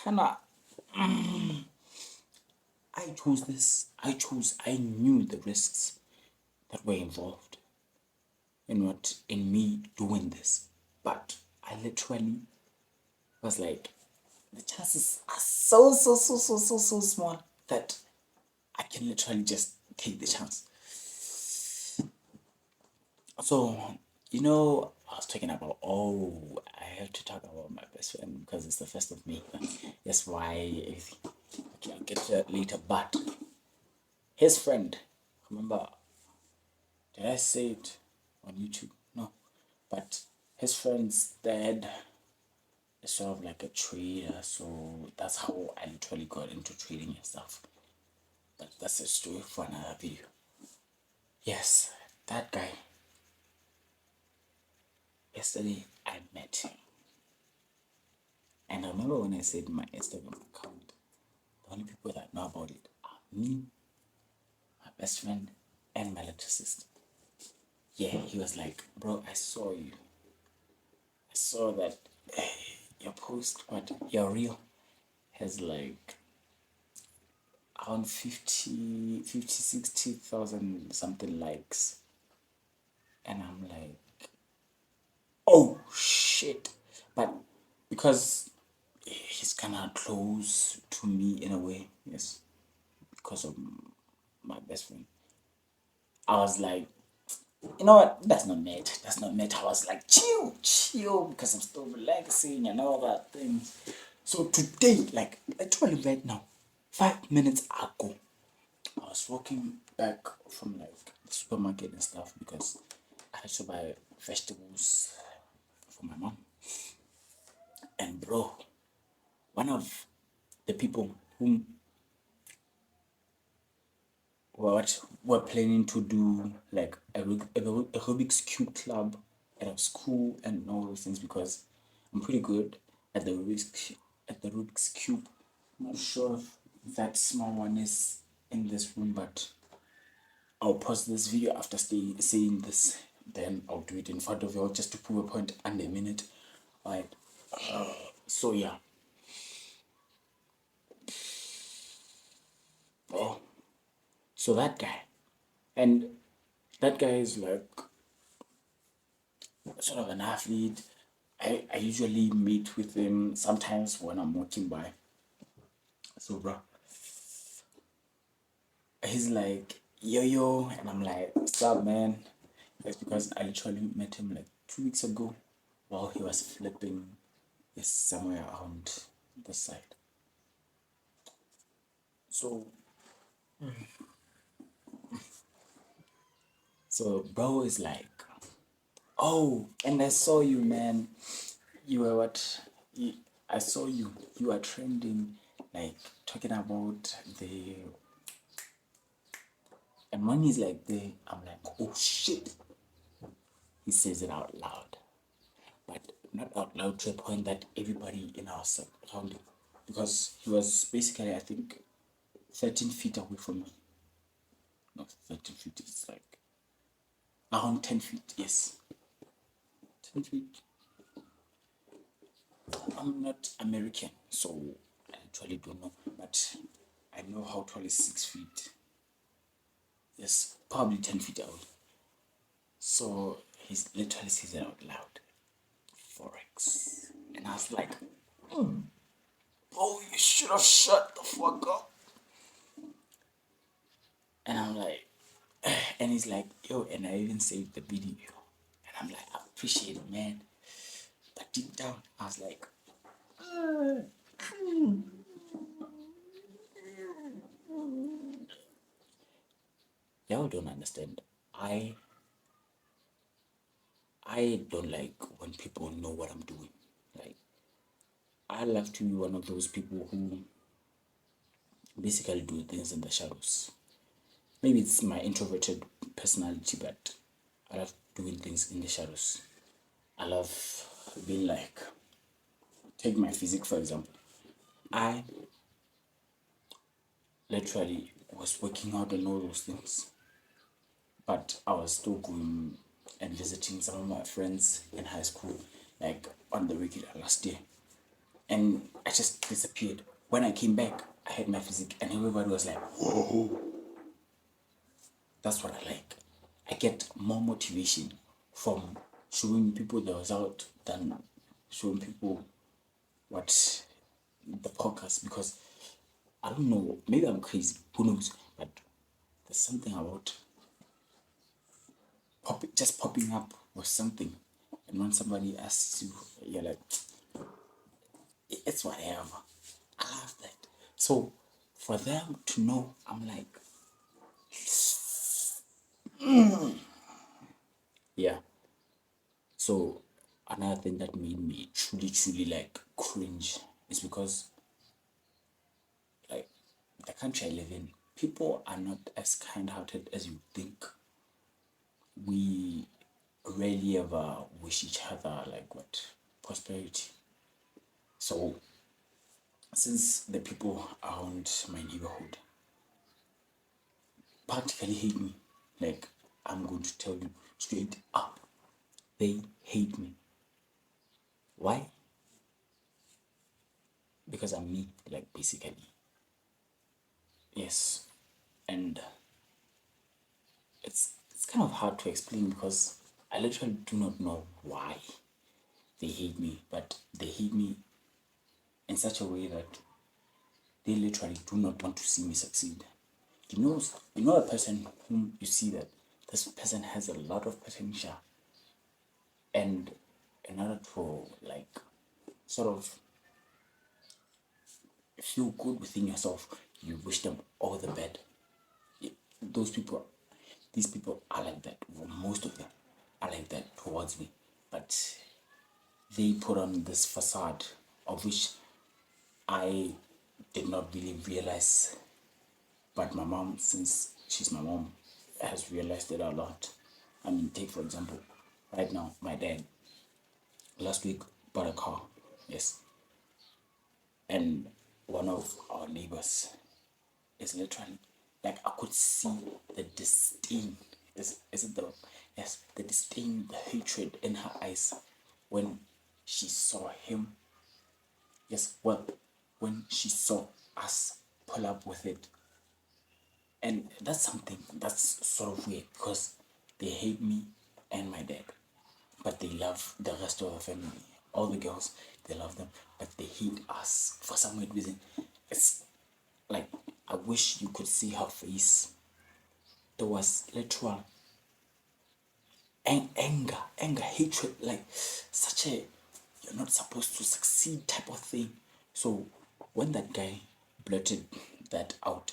kind of, I chose this. I knew the risks that were involved in me doing this. But I literally was like, the chances are so small that I can literally just take the chance. So, I was talking about, I have to talk about my best friend because it's the first of May. That's why everything. Okay, I'll get to that later. But his friend, remember, did I say it on YouTube? No. But his friend's dad is sort of like a trader, so that's how I literally got into trading and stuff. But that's a story for another video. Yes, that guy. Yesterday I met him. And I remember when I said my Instagram account, the only people that know about it are me, my best friend, and my little sister. Yeah, he was like, bro, I saw you. I saw that your post, but your reel has like around 60,000 something likes. And I'm like, oh shit. But because he's kind of close to me in a way, yes, because of my best friend. I was like, you know what? That's not mad. That's not mad. I was like, chill, because I'm still relaxing and all that thing. So today, like literally right now, 5 minutes ago, I was walking back from like the supermarket and stuff because I had to buy vegetables for my mom. And bro, one of the people whom what we're planning to do like a Rubik's Cube club at our school and all those things because I'm pretty good at the Rubik's Cube. I'm not sure if that small one is in this room, but I'll pause this video after saying this. Then I'll do it in front of you all just to prove a point under a minute. Alright. So yeah. Oh. So that guy. And that guy is like sort of an athlete. I usually meet with him sometimes when I'm walking by. So, bro, he's like, yo, and I'm like, what's up, man? It's because I literally met him like 2 weeks ago while he was flipping this somewhere around the side. So, bro is like, oh, and I saw you, man. You were what? I saw you. You are trending, like talking about the. And when he's like there, I'm like, oh shit. He says it out loud, but not out loud to a point that everybody in our surrounding, because he was basically, I think, 13 feet away from me. Not 13 feet, it's like around 10 feet, yes. 10 feet. I'm not American, so I actually don't know, but I know how tall is 6 feet. Yes, probably 10 feet away. So he's literally says it out loud. Forex. And I was like, oh, you should have shut the fuck up. And I'm like, and he's like, yo, and I even saved the video. And I'm like, I appreciate it, man. But deep down, I was like, y'all don't understand. I don't like when people know what I'm doing. Like, I love to be one of those people who basically do things in the shadows. Maybe it's my introverted personality, but I love doing things in the shadows. I love being like, take my physique for example. I literally was working out and all those things, but I was still going and visiting some of my friends in high school, like on the regular last year. and I just disappeared. When I came back, I had my physique, and everybody was like, "Whoa!" That's what I like. I get more motivation from showing people the result than showing people what the podcast, because I don't know, maybe I'm crazy, who knows? But there's something about just popping up with something, and when somebody asks you, you're like, it's whatever. I love that. So for them to know, I'm like, yeah. So another thing that made me truly, truly like cringe is because like the country I live in, people are not as kind-hearted as you think. We rarely ever wish each other like what prosperity. So since the people around my neighborhood practically hate me, like I'm going to tell you straight up, they hate me. Why? Because I'm me, like basically. Yes. And it's kind of hard to explain because I literally do not know why they hate me, but they hate me in such a way that they literally do not want to see me succeed. You know a person whom you see that this person has a lot of potential, and in order to like sort of feel good within yourself, you wish them all the best. Those people, these people are like that. Well, most of them are like that towards me, but they put on this facade of which I did not really realize. But my mom, since she's my mom, has realized it a lot. I mean, take for example, right now, my dad last week bought a car, yes, and one of our neighbors is literally like I could see the disdain. Is it the yes, the disdain, the hatred in her eyes when she saw him. Yes, well, when she saw us pull up with it. And that's something that's sort of weird because they hate me and my dad, but they love the rest of the family. All the girls, they love them, but they hate us for some weird reason. It's like I wish you could see her face. There was literal anger, hatred, like such a you're not supposed to succeed type of thing. So when that guy blurted that out,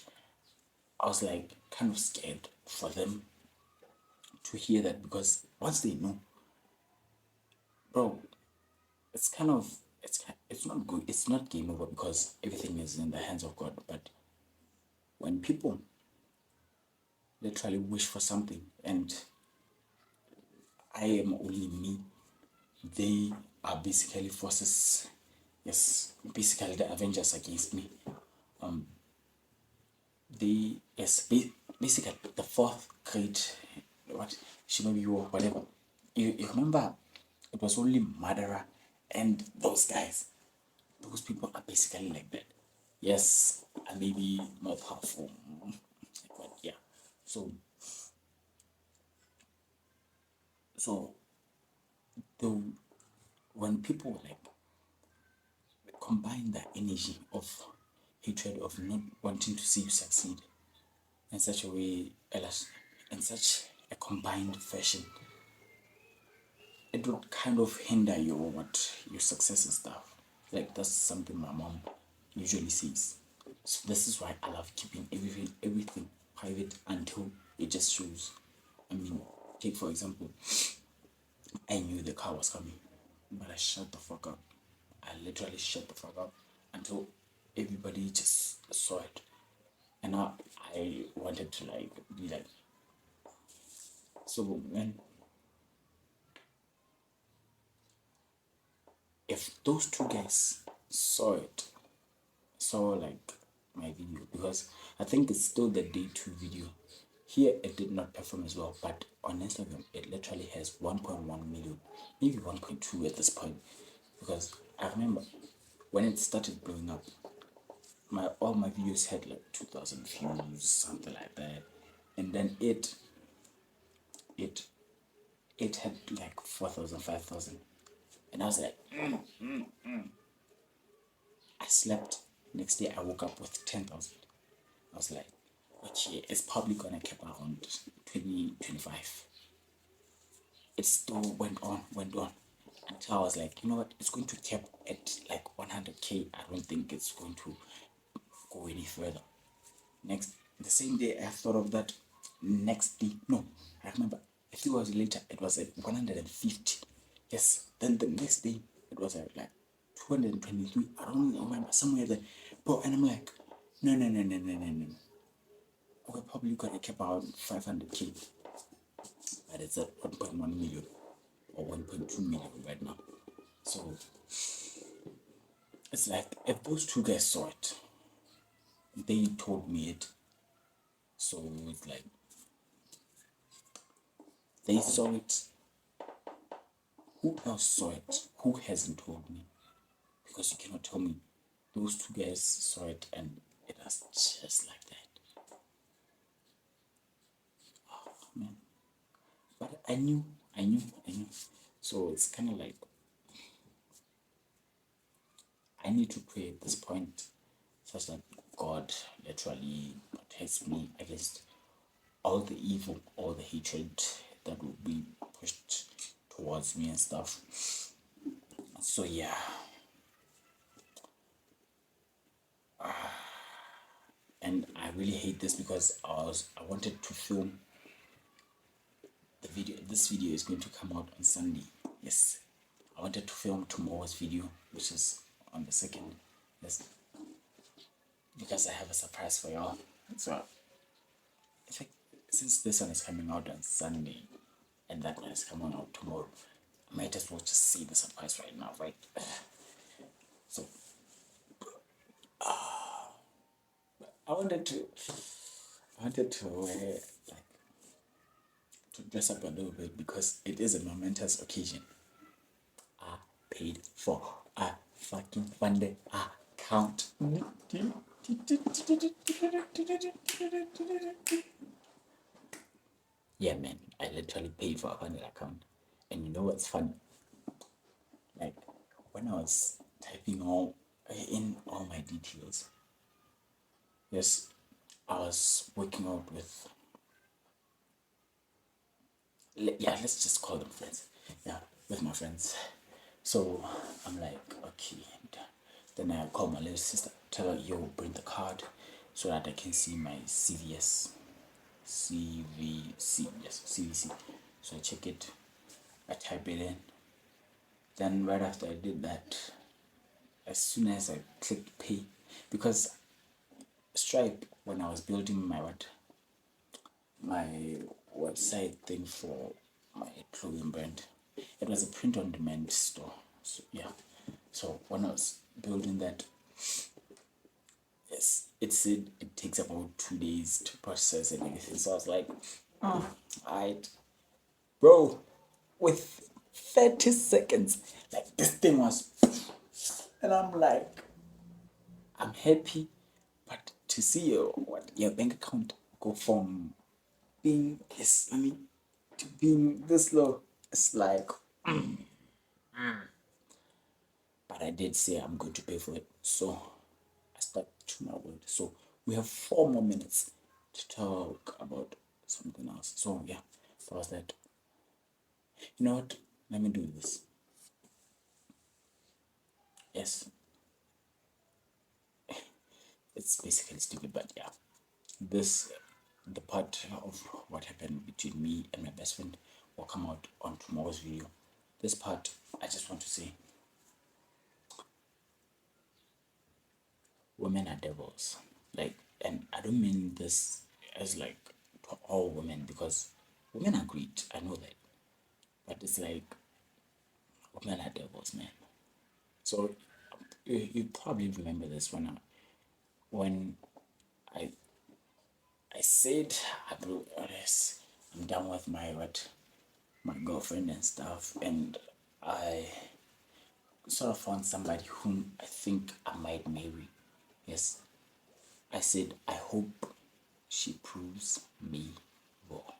I was like kind of scared for them to hear that, because once they know, bro, it's kind of it's not good. It's not game over because everything is in the hands of God. But when people literally wish for something and I am only me, they are basically forces. Yes, basically the Avengers against me. They yes, basically the fourth grade, what Shinobi War, whatever. You remember, it was only Madara and those guys. Those people are basically like that. Yes, and maybe not harmful, but yeah. So so the when people like combine the energy of hatred of not wanting to see you succeed in such a way, in such a combined fashion, it would kind of hinder your success and stuff. Like that's something my mom usually says. So this is why I love keeping everything private until it just shows. I mean, take for example, I knew the car was coming, but I shut the fuck up. I literally shut the fuck up until everybody just saw it. And I wanted to like be like, so when if those two guys saw it, saw like my video, because I think it's still the day two video. Here it did not perform as well, but on Instagram it literally has 1.1 million, maybe 1.2 at this point. Because I remember when it started blowing up, all my videos had like 2,000 views, something like that, and then it it had like 4,000, 5,000, and I was like, I slept. Next day, I woke up with 10,000. I was like, okay, it's probably gonna keep around 20, 25. It still went on until I was like, you know what, it's going to cap at like 100K. I don't think it's going to go any further. Next, the same day I thought of that. Next day, no, I remember a few hours later, it was at 150. Yes, then the next day, it was at like 223. I don't remember, somewhere there. But, and I'm like, no, no, no, no, no, no, no. We're probably gonna keep around 500K, but it's at 1.1 million or 1.2 million right now. So it's like if those two guys saw it, they told me it. So it's like they saw it. Who else saw it? Who hasn't told me? Because you cannot tell me those two guys saw it and it was just like that. Oh man. But I knew. So it's kind of like I need to pray at this point such that God literally protects me against all the evil, all the hatred that will be pushed towards me and stuff. So yeah. And I really hate this because I wanted to film the video. This video is going to come out on Sunday. Yes. I wanted to film tomorrow's video, which is on the 2nd. Yes. Because I have a surprise for y'all. So in fact, since this one is coming out on Sunday and that one is coming out tomorrow, I might as well just see the surprise right now, right? So I wanted to wear like to dress up a little bit because it is a momentous occasion. I paid for a fucking funded account. Yeah, man, I literally paid for a funded account. And you know what's funny? Like when I was typing in all my details, yes, I was working out with, yeah, let's just call them friends. Yeah, with my friends. So I'm like, okay. Then I call my little sister, tell her, yo, bring the card so that I can see my CVC, yes, CVC. So I check it, I type it in. Then right after I did that, as soon as I clicked pay, because Stripe, when I was building my website thing for my clothing brand, it was a print on demand store. So yeah. So when I was building that, yes, it said it takes about 2 days to process and everything. So I was like, alright, bro, with 30 seconds, like this thing was, and I'm like, I'm happy, but to see your bank account go from being this, to being this low, it's like, but I did say I'm going to pay for it, so I stuck to my word. So we have 4 more minutes to talk about something else. So yeah, that was that. You know what? Let me do this. Yes, it's basically stupid, but yeah, this the part of what happened between me and my best friend will come out on tomorrow's video. This part, I just want to say, women are devils. Like, and I don't mean this as like to all women because women are great. I know that, but it's like women are devils, man. So you probably remember this when I I said yes, I'm done with my girlfriend and stuff, and I sort of found somebody whom I think I might marry. Yes, I said I hope she proves me wrong.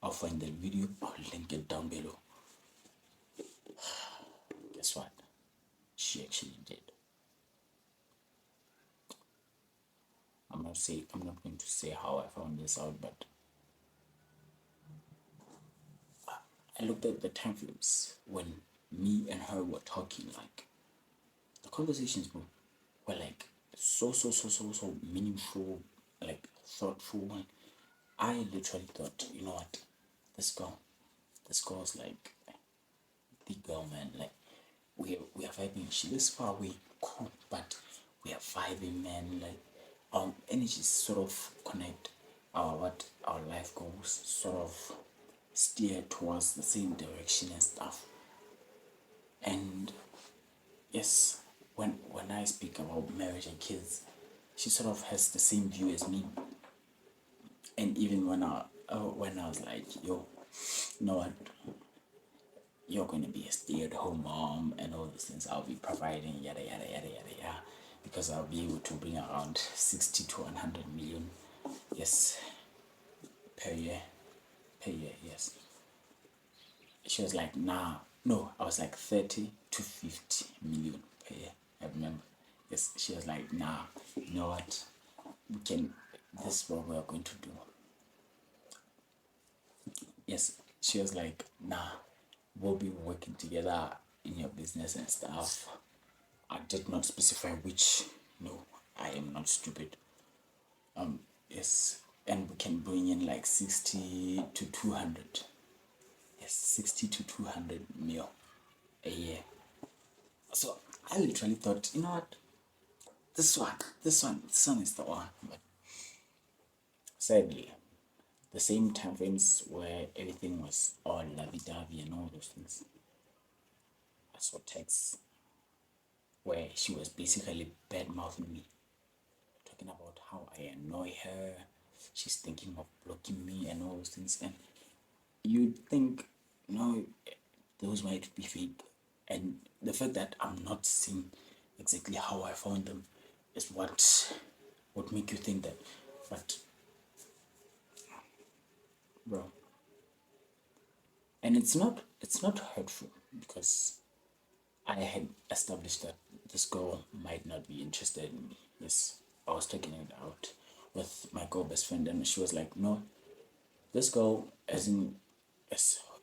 I'll find the video, I'll link it down below. Guess what? She actually did. I'm not going to say how I found this out, but I looked at the time frames when me and her were talking, like the conversations were like so meaningful, like thoughtful. And I literally thought, you know what, this girl, this girl's like the girl, man. Like we are vibing. She lives far away, cool, but we are vibing, man. Like our energies sort of connect. Our life goals sort of steer towards the same direction and stuff. And yes, when I speak about marriage and kids, she sort of has the same view as me. And even when I was like, yo, you know what, you're going to be a stay-at-home mom and all these things, I'll be providing yada yada yada yada yada, because I'll be able to bring around 60 to 100 million, yes, per year, yes. She was like, nah, no, I was like 30 to 50 million per year, I remember. Yes, she was like, nah, you know what, we can, this is what we're going to do. Yes, she was like, nah, we'll be working together in your business and stuff. I did not specify which. No, I am not stupid. Yes, and we can bring in like 60 to 200. Yes, 60 to 200 mil a year. So I literally thought, you know what? This one is the one. But sadly, the same time frames where everything was all lovey-dovey and all those things, I saw texts where she was basically bad mouthing me, talking about how I annoy her. She's thinking of blocking me and all those things. And you'd think, no, those might be fake. And the fact that I'm not seeing exactly how I found them is what would make you think that. But, bro, and it's not hurtful, because I had established that this girl might not be interested in me. Yes, I was taking it out with my girl best friend, and she was like, "No, this girl, as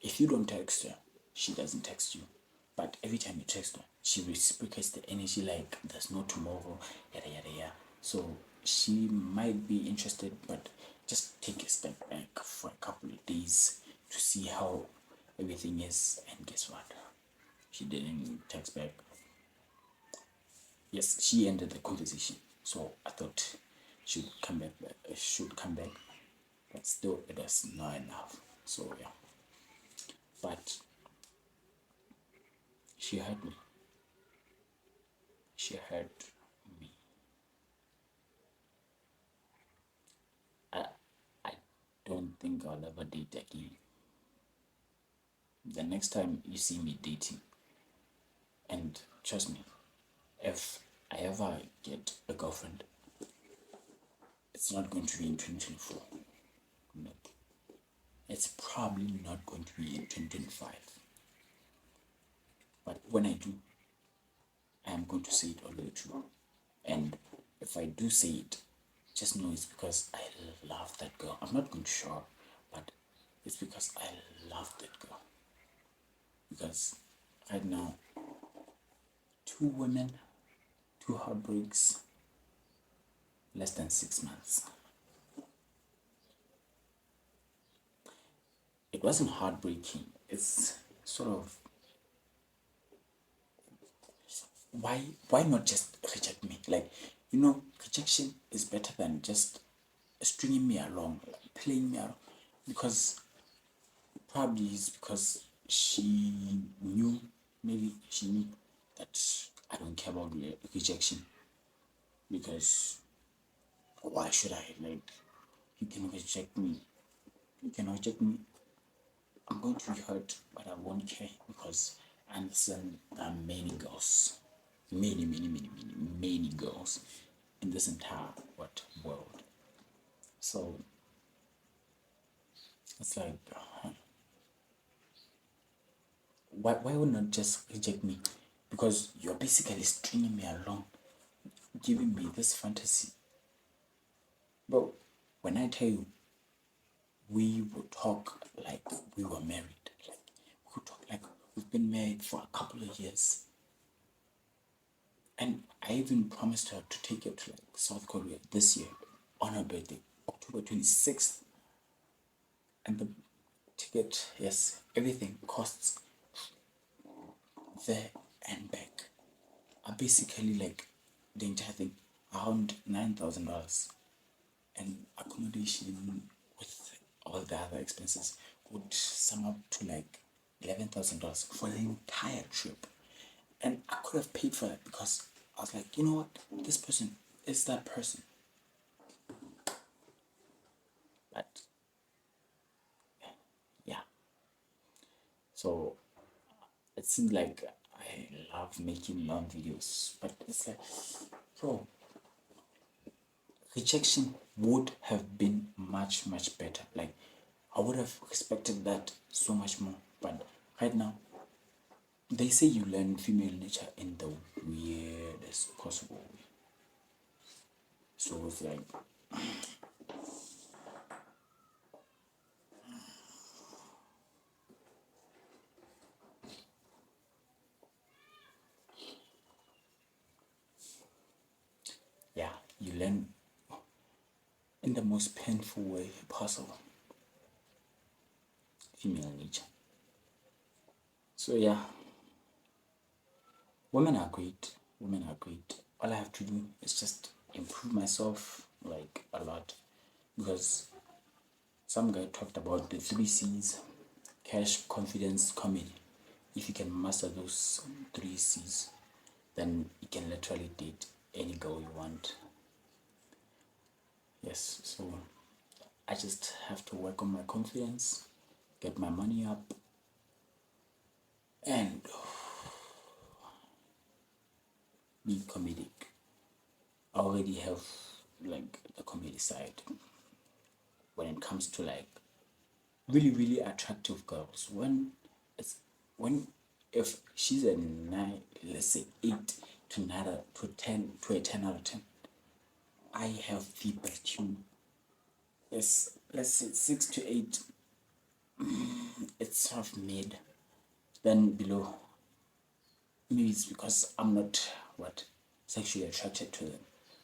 if you don't text her, she doesn't text you. But every time you text her, she reciprocates the energy like there's no tomorrow, yada yada yada. So she might be interested, but just take a step back for a couple of days to see how everything is." And guess what? She didn't text back. Yes, she ended the conversation. So I thought she'd come back, but still it was not enough. So yeah, but she hurt me. She hurt me. I I don't think I'll ever date again. The next time you see me dating, and trust me, if I ever get a girlfriend, it's not going to be in 2024. No. It's probably not going to be in 2025. But when I do, I am going to say it all the way through. And if I do say it, just know it's because I love that girl. I'm not going to show up, but it's because I love that girl. Because right now, two women, two heartbreaks, less than 6 months. It wasn't heartbreaking. It's sort of, why not just reject me? Like, rejection is better than just stringing me along, like playing me around. Because probably it's because maybe she knew that I don't care about rejection. Because why should I? Like, you can reject me. You can reject me. I'm going to be hurt, but I won't care, because And listen, there are many girls, many girls in this entire world. So it's like, why would not just reject me? Because you're basically stringing me along, giving me this fantasy. But when I tell you, we would talk like we were married. Like we would talk like we've been married for a couple of years. And I even promised her to take her to like South Korea this year on her birthday, October 26th. And the ticket, yes, everything costs there and back are basically like the entire thing around $9,000, and accommodation with all the other expenses would sum up to like $11,000 for the entire trip. And I could have paid for it because I was like, you know what, this person is that person. But yeah, so it seems like I love making long videos, but it's like, bro, rejection would have been much better. Like I would have expected that so much more. But right now, they say you learn female nature in the weirdest possible way. So it's like, yeah, you learn in the most painful way possible. Female nature. So yeah, women are great. Women are great. All I have to do is just improve myself like a lot, because some guy talked about the 3 C's: cash, confidence, comedy. If you can master those 3 C's, then you can literally date any girl you want. Yes, so I just have to work on my confidence, get my money up, and be comedic. I already have like the comedy side when it comes to like really attractive girls. It's when if she's a 9, let's say 8 to 9 to 10 to a 10 out of 10, I have the best humor. Yes, let's say 6 to 8, it's sort of mid. Then below, maybe it's because I'm not sexually attracted to them,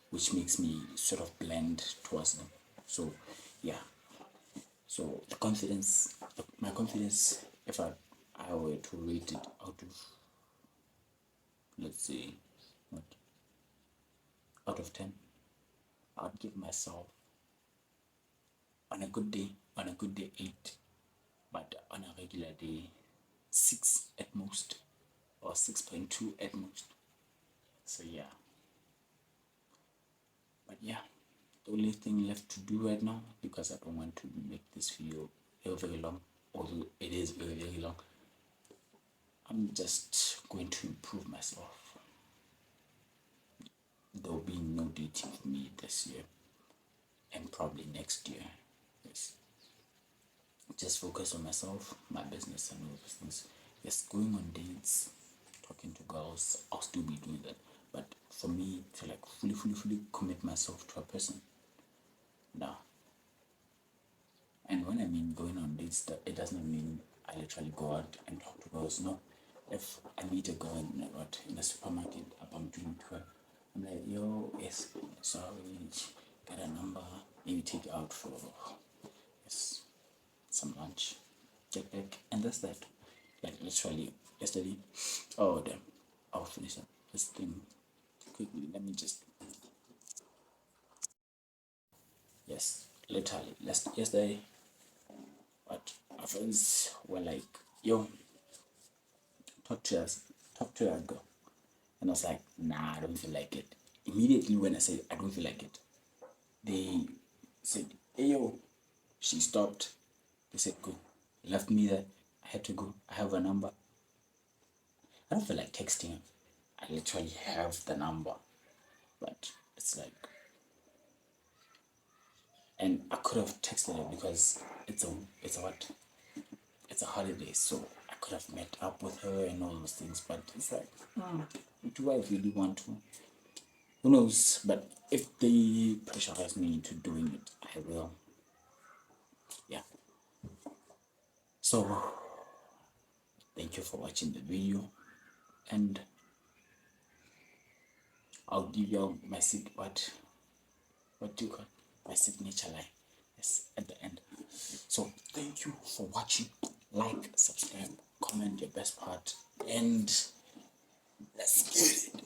which makes me sort of blend towards them. So yeah, so my confidence, if I were to rate it out of, let's say, what, out of 10, I'd give myself, on a good day 8, but on a regular day 6 at most, or 6.2 at most. So yeah, but yeah, the only thing left to do right now, because I don't want to make this video very long, although it is very long, I'm just going to improve myself. There will be no dating for me this year, and probably next year. Yes, just focus on myself, my business, and all those things. Yes, going on dates, talking to girls, I'll still be doing that. But for me to like fully commit myself to a person, no. And when I mean going on dates, that it does not mean I literally go out and talk to girls. No, if I meet a girl in the supermarket, I'm doing to her, I'm like, yo, yes, sorry, get a number, maybe take you out for, yes, some lunch, get back, and that's that. Like literally yesterday. Oh damn, I'll finish up this thing quickly. Let me just, yes, literally yesterday, but our friends were like, yo, talk to us, talk to that girl. And I was like, nah, I don't feel like it. Immediately when I said I don't feel like it, they said, hey yo, she stopped. They said, go. Left me there. I had to go. I have a number. I don't feel like texting her. I literally have the number, but it's like, and I could have texted her because it's a what? It's a holiday, so I could have met up with her and all those things. But it's like, do I really want to? Who knows? But if they pressurize me into doing it, I will. Yeah. So thank you for watching the video, and I'll give you my what do you call my signature line? Yes, at the end. So thank you for watching. Like, subscribe, comment your best part, and let's get it.